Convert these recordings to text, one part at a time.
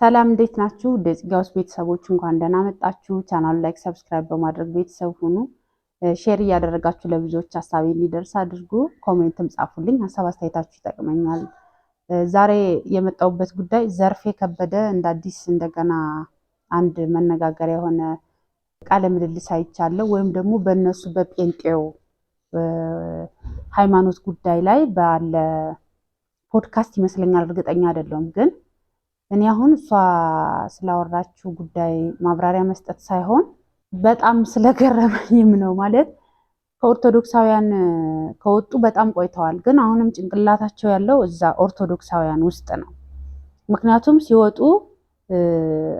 ሰላም እንዴት ናችሁ? ደጽጋውስ ቤተሰቦች እንኳን ደህና መጣችሁ። ቻናሉ ላይክ ሰብስክራይብ በማድረግ ቤተሰብ ሁኑ። ሼር እያደረጋችሁ ለብዙዎች ሐሳቤ እንዲደርስ አድርጉ። ኮሜንትም ጻፉልኝ። ሐሳብ አስተያየታችሁ ይጠቅመኛል። ዛሬ የመጣሁበት ጉዳይ ዘርፌ ከበደ እንደ አዲስ እንደገና አንድ መነጋገሪያ የሆነ ቃለ ምልልስ አይቻለሁ። ወይም ደግሞ በእነሱ በጴንጤው ሃይማኖት ጉዳይ ላይ ባለ ፖድካስት ይመስለኛል፣ እርግጠኛ አይደለሁም ግን እኔ አሁን እሷ ስላወራችው ጉዳይ ማብራሪያ መስጠት ሳይሆን በጣም ስለገረመኝም ነው። ማለት ከኦርቶዶክሳውያን ከወጡ በጣም ቆይተዋል፣ ግን አሁንም ጭንቅላታቸው ያለው እዛ ኦርቶዶክሳውያን ውስጥ ነው። ምክንያቱም ሲወጡ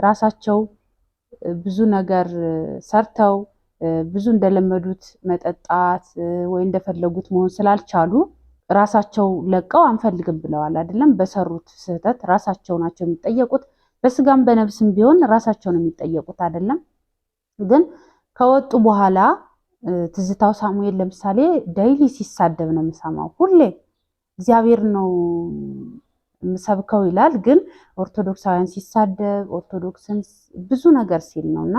ራሳቸው ብዙ ነገር ሰርተው ብዙ እንደለመዱት መጠጣት ወይ እንደፈለጉት መሆን ስላልቻሉ ራሳቸው ለቀው አንፈልግም ብለዋል። አይደለም በሰሩት ስህተት ራሳቸው ናቸው የሚጠየቁት። በስጋም በነፍስም ቢሆን ራሳቸው ነው የሚጠየቁት። አይደለም ግን ከወጡ በኋላ ትዝታው ሳሙኤል ለምሳሌ ዳይሊ ሲሳደብ ነው የምሰማው። ሁሌ እግዚአብሔር ነው የምሰብከው ይላል፣ ግን ኦርቶዶክሳውያን ሲሳደብ ኦርቶዶክስን ብዙ ነገር ሲል ነው። እና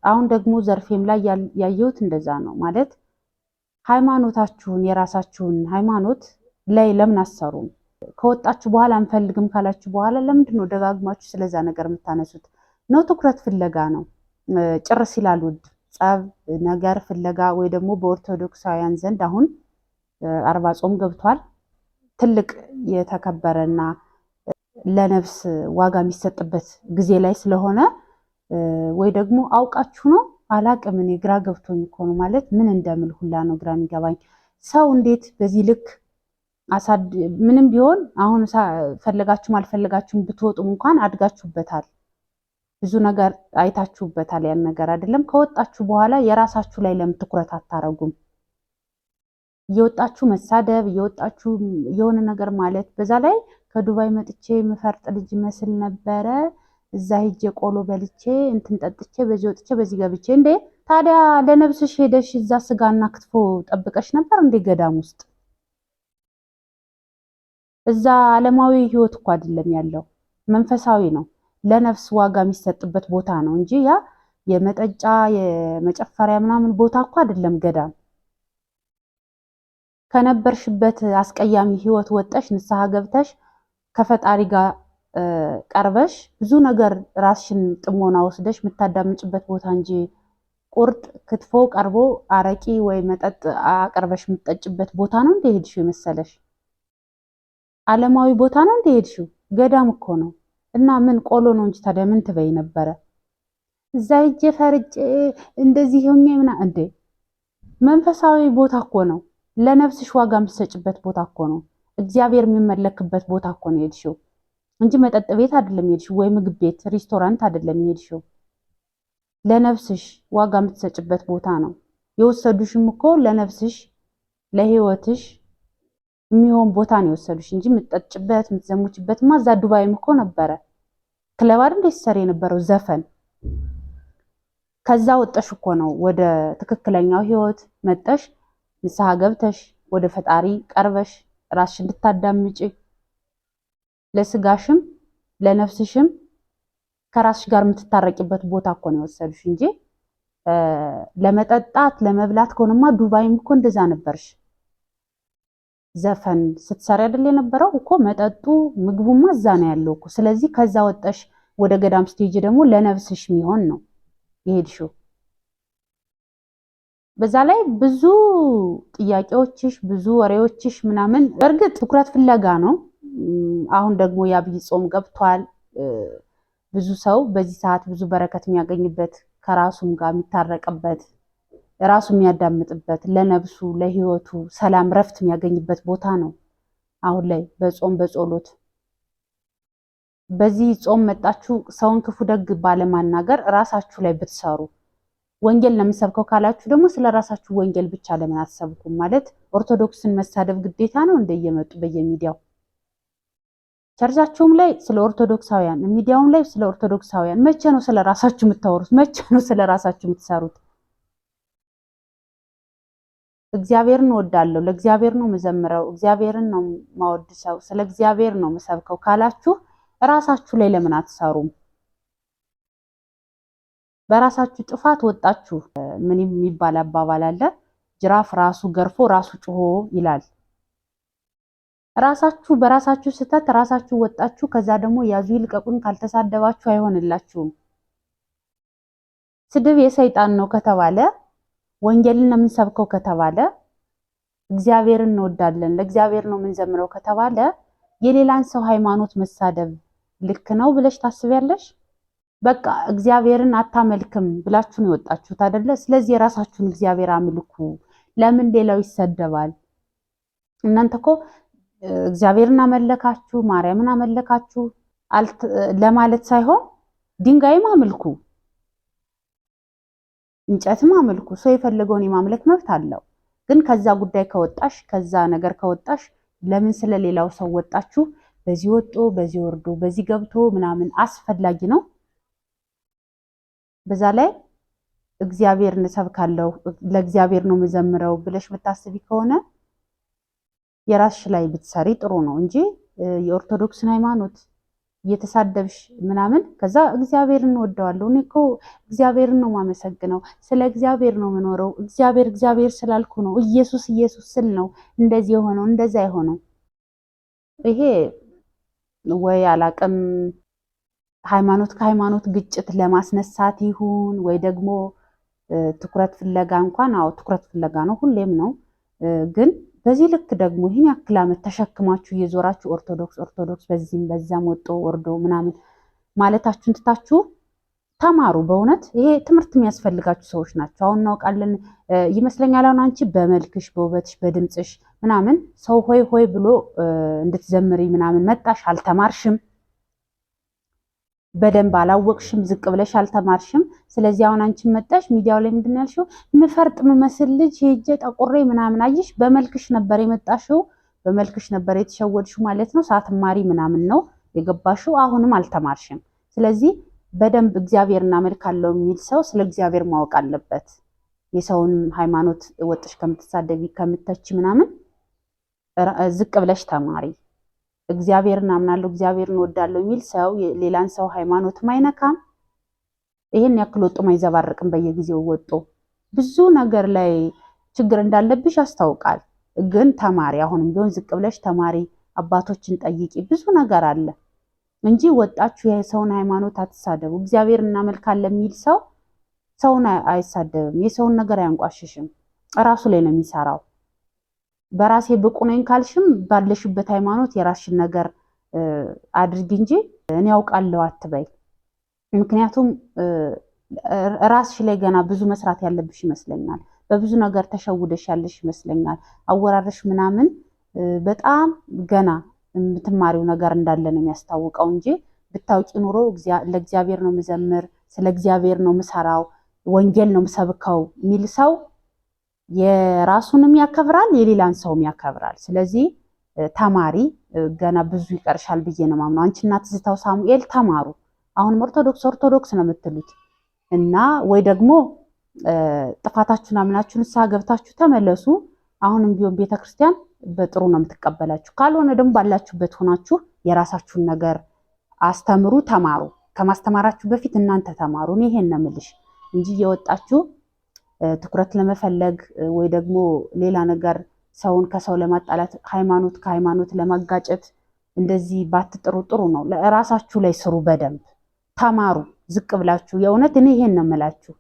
አሁን ደግሞ ዘርፌም ላይ ያየሁት እንደዛ ነው። ማለት ሃይማኖታችሁን የራሳችሁን ሃይማኖት ላይ ለምን አሰሩም? ከወጣችሁ በኋላ አንፈልግም ካላችሁ በኋላ ለምንድን ነው ደጋግማችሁ ስለዛ ነገር የምታነሱት? ነው ትኩረት ፍለጋ ነው። ጭር ሲላል ውድ ጸብ ነገር ፍለጋ ወይ ደግሞ በኦርቶዶክሳውያን ዘንድ አሁን 40 ጾም ገብቷል። ትልቅ የተከበረና ለነፍስ ዋጋ የሚሰጥበት ጊዜ ላይ ስለሆነ ወይ ደግሞ አውቃችሁ ነው አላቅም። እኔ ግራ ገብቶኝ እኮ ነው። ማለት ምን እንደምል ሁላ ነው ግራ የሚገባኝ። ሰው እንዴት በዚህ ልክ ምንም ቢሆን አሁን ፈለጋችሁም አልፈለጋችሁም ብትወጡም እንኳን አድጋችሁበታል፣ ብዙ ነገር አይታችሁበታል። ያን ነገር አይደለም ከወጣችሁ በኋላ የራሳችሁ ላይ ለምን ትኩረት አታረጉም? እየወጣችሁ መሳደብ፣ እየወጣችሁ የሆነ ነገር ማለት። በዛ ላይ ከዱባይ መጥቼ የምፈርጥ ልጅ መስል ነበረ። እዛ ሂጄ ቆሎ በልቼ እንትን ጠጥቼ በዚህ ወጥቼ በዚህ ገብቼ። እንዴ ታዲያ ለነብስሽ ሄደሽ እዛ ስጋና ክትፎ ጠብቀሽ ነበር እንዴ ገዳም ውስጥ? እዛ ዓለማዊ ህይወት እኮ አይደለም ያለው፣ መንፈሳዊ ነው። ለነፍስ ዋጋ የሚሰጥበት ቦታ ነው እንጂ ያ የመጠጫ የመጨፈሪያ ምናምን ቦታ እኮ አይደለም ገዳም። ከነበርሽበት አስቀያሚ ህይወት ወጠሽ ንስሐ ገብተሽ ከፈጣሪ ጋር ቀርበሽ ብዙ ነገር ራስሽን ጥሞና ወስደሽ የምታዳምጭበት ቦታ እንጂ ቁርጥ ክትፎ ቀርቦ አረቂ ወይ መጠጥ አቀርበሽ የምትጠጭበት ቦታ ነው እንደ ሄድሽው የመሰለሽ? ዓለማዊ ቦታ ነው እንደ ሄድሽው? ገዳም እኮ ነው። እና ምን ቆሎ ነው እንጂ ታዲያ ምን ትበይ ነበረ? እዛ ሂጄ ፈርጬ እንደዚህ ሆኜ ምና እንዴ መንፈሳዊ ቦታ እኮ ነው። ለነፍስሽ ዋጋ የምትሰጭበት ቦታ እኮ ነው። እግዚአብሔር የሚመለክበት ቦታ እኮ ነው ሄድሽው እንጂ መጠጥ ቤት አይደለም ሄድሽው፣ ወይ ምግብ ቤት ሬስቶራንት አይደለም ሄድሽው። ለነፍስሽ ዋጋ የምትሰጭበት ቦታ ነው። የወሰዱሽም እኮ ለነፍስሽ ለህይወትሽ የሚሆን ቦታ ነው የወሰዱሽ እንጂ የምትጠጭበት የምትዘሙችበትማ እዛ ዱባይም እኮ ነበረ። ክለብ አይደል ሲሰር የነበረው ዘፈን። ከዛ ወጠሽ እኮ ነው ወደ ትክክለኛው ህይወት መጠሽ ንስሐ ገብተሽ ወደ ፈጣሪ ቀርበሽ ራስሽ እንድታዳምጪ ለስጋሽም ለነፍስሽም ከራስሽ ጋር የምትታረቂበት ቦታ እኮ ነው የወሰዱሽ እንጂ ለመጠጣት ለመብላት ከሆነማ ዱባይም እኮ እንደዛ ነበርሽ። ዘፈን ስትሰሪ አይደል የነበረው እኮ መጠጡ ምግቡማ እዛ ነው ያለው እኮ። ስለዚህ ከዛ ወጠሽ ወደ ገዳም ስትሄጂ ደግሞ ለነፍስሽ የሚሆን ነው የሄድሽው። በዛ ላይ ብዙ ጥያቄዎችሽ ብዙ ወሬዎችሽ ምናምን በእርግጥ ትኩረት ፍለጋ ነው። አሁን ደግሞ የአብይ ጾም ገብቷል። ብዙ ሰው በዚህ ሰዓት ብዙ በረከት የሚያገኝበት ከራሱም ጋር የሚታረቅበት ራሱ የሚያዳምጥበት ለነፍሱ ለህይወቱ ሰላም ረፍት የሚያገኝበት ቦታ ነው። አሁን ላይ በጾም በጸሎት በዚህ ጾም መጣችሁ ሰውን ክፉ ደግ ባለማናገር ራሳችሁ ላይ ብትሰሩ። ወንጌል ለምሰብከው ካላችሁ ደግሞ ስለ ራሳችሁ ወንጌል ብቻ ለምን አትሰብኩም? ማለት ኦርቶዶክስን መሳደብ ግዴታ ነው እንደየመጡ በየሚዲያው ቸርቻቸውም ላይ ስለ ኦርቶዶክሳውያን ሚዲያውም ላይ ስለ ኦርቶዶክሳውያን። መቼ ነው ስለ ራሳችሁ የምታወሩት? መቼ ነው ስለ ራሳችሁ የምትሰሩት? እግዚአብሔርን እወዳለሁ፣ ለእግዚአብሔር ነው መዘምረው፣ እግዚአብሔርን ነው ማወድሰው፣ ስለ እግዚአብሔር ነው መሰብከው ካላችሁ ራሳችሁ ላይ ለምን አትሰሩም? በራሳችሁ ጥፋት ወጣችሁ። ምን የሚባል አባባል አለ? ጅራፍ ራሱ ገርፎ ራሱ ጮሆ ይላል። ራሳችሁ በራሳችሁ ስህተት ራሳችሁ ወጣችሁ። ከዛ ደግሞ ያዙ ይልቀቁን ካልተሳደባችሁ አይሆንላችሁም። ስድብ የሰይጣን ነው ከተባለ፣ ወንጌልን ነው የምንሰብከው ከተባለ፣ እግዚአብሔርን እንወዳለን ለእግዚአብሔር ነው የምንዘምረው ከተባለ የሌላን ሰው ሃይማኖት መሳደብ ልክ ነው ብለሽ ታስቢያለሽ? በቃ እግዚአብሔርን አታመልክም ብላችሁ ነው የወጣችሁት አይደለ? ስለዚህ የራሳችሁን እግዚአብሔር አምልኩ። ለምን ሌላው ይሰደባል? እናንተ እኮ እግዚአብሔርን አመለካችሁ ማርያምን አመለካችሁ ለማለት ሳይሆን ድንጋይም አምልኩ፣ እንጨትም አምልኩ። ሰው የፈለገውን የማምለክ መብት አለው። ግን ከዛ ጉዳይ ከወጣሽ ከዛ ነገር ከወጣሽ ለምን ስለሌላው ሰው ወጣችሁ? በዚህ ወጦ በዚህ ወርዶ በዚህ ገብቶ ምናምን አስፈላጊ ነው? በዛ ላይ እግዚአብሔር እንሰብካለሁ ለእግዚአብሔር ነው የምዘምረው ብለሽ ብታስቢ ከሆነ የራስሽ ላይ ብትሰሪ ጥሩ ነው እንጂ የኦርቶዶክስን ሃይማኖት እየተሳደብሽ ምናምን ከዛ እግዚአብሔርን እንወደዋለሁ እኔ እኮ እግዚአብሔርን ነው የማመሰግነው ስለ እግዚአብሔር ነው የምኖረው እግዚአብሔር ስላልኩ ነው ኢየሱስ ስል ነው እንደዚህ የሆነው እንደዛ የሆነው። ይሄ ወይ አላቅም ሃይማኖት ከሃይማኖት ግጭት ለማስነሳት ይሁን ወይ ደግሞ ትኩረት ፍለጋ እንኳን ትኩረት ፍለጋ ነው ሁሌም ነው። ግን በዚህ ልክ ደግሞ ይህን ያክል ዓመት ተሸክማችሁ እየዞራችሁ ኦርቶዶክስ በዚህም በዛም ወጦ ወርዶ ምናምን ማለታችሁን ትታችሁ ተማሩ። በእውነት ይሄ ትምህርት የሚያስፈልጋችሁ ሰዎች ናቸው። አሁን እናውቃለን ይመስለኛል። አሁን አንቺ በመልክሽ በውበትሽ በድምፅሽ ምናምን ሰው ሆይ ብሎ እንድትዘምሪ ምናምን መጣሽ። አልተማርሽም፣ በደንብ አላወቅሽም፣ ዝቅ ብለሽ አልተማርሽም። ስለዚህ አሁን አንቺ መጣሽ ሚዲያው ላይ ምንድን ያልሽው? ምፈርጥ ምመስል ልጅ ሄጄ ጠቁሬ ምናምን አየሽ። በመልክሽ ነበር የመጣሽው፣ በመልክሽ ነበር የተሸወድሽው ማለት ነው። ሳትማሪ ምናምን ነው የገባሽው። አሁንም አልተማርሽም። ስለዚህ በደንብ እግዚአብሔር እናመልካለሁ የሚል ሰው ስለ እግዚአብሔር ማወቅ አለበት። የሰውን ሃይማኖት ወጥሽ ከምትሳደቢ ከምተች ምናምን ዝቅ ብለሽ ተማሪ። እግዚአብሔርን አምናለሁ እግዚአብሔርን ወዳለሁ የሚል ሰው ሌላን ሰው ሃይማኖትም አይነካም። ይሄን ያክል ወጦ ማይዘባርቅም። በየጊዜው ወጦ ብዙ ነገር ላይ ችግር እንዳለብሽ ያስታውቃል። ግን ተማሪ፣ አሁንም ቢሆን ዝቅ ብለሽ ተማሪ፣ አባቶችን ጠይቂ። ብዙ ነገር አለ እንጂ ወጣችሁ የሰውን ሃይማኖት አትሳደቡ። እግዚአብሔር እናመልካለን የሚል ሰው ሰውን አይሳደብም፣ የሰውን ነገር አያንቋሽሽም። እራሱ ላይ ነው የሚሰራው። በራሴ ብቁ ነኝ ካልሽም ባለሽበት ሃይማኖት የራስሽን ነገር አድርጊ እንጂ እኔ ያውቃለሁ አትበይ። ምክንያቱም ራስሽ ላይ ገና ብዙ መስራት ያለብሽ ይመስለኛል። በብዙ ነገር ተሸውደሽ ያለሽ ይመስለኛል። አወራረሽ ምናምን በጣም ገና የምትማሪው ነገር እንዳለ ነው የሚያስታውቀው እንጂ ብታውቂ ኑሮ ለእግዚአብሔር ነው የምዘምር፣ ስለ እግዚአብሔር ነው የምሰራው፣ ወንጌል ነው የምሰብከው የሚል ሰው የራሱንም ያከብራል የሌላን ሰውም ያከብራል። ስለዚህ ተማሪ፣ ገና ብዙ ይቀርሻል ብዬ ነው የማምነው። አንቺና ትዝታው ሳሙኤል ተማሩ። አሁንም ኦርቶዶክስ ነው የምትሉት እና ወይ ደግሞ ጥፋታችሁን አምናችሁ ንስሐ ገብታችሁ ተመለሱ። አሁንም ቢሆን ቤተክርስቲያን በጥሩ ነው የምትቀበላችሁ። ካልሆነ ደግሞ ባላችሁበት ሆናችሁ የራሳችሁን ነገር አስተምሩ፣ ተማሩ። ከማስተማራችሁ በፊት እናንተ ተማሩ። እኔ ይሄን ነው የምልሽ እንጂ እየወጣችሁ ትኩረት ለመፈለግ ወይ ደግሞ ሌላ ነገር ሰውን ከሰው ለማጣላት ሃይማኖት ከሃይማኖት ለማጋጨት እንደዚህ ባትጥሩ ጥሩ ነው። ለራሳችሁ ላይ ስሩ፣ በደንብ ተማሩ። ዝቅ ብላችሁ የእውነት እኔ ይሄን ነው የምላችሁ።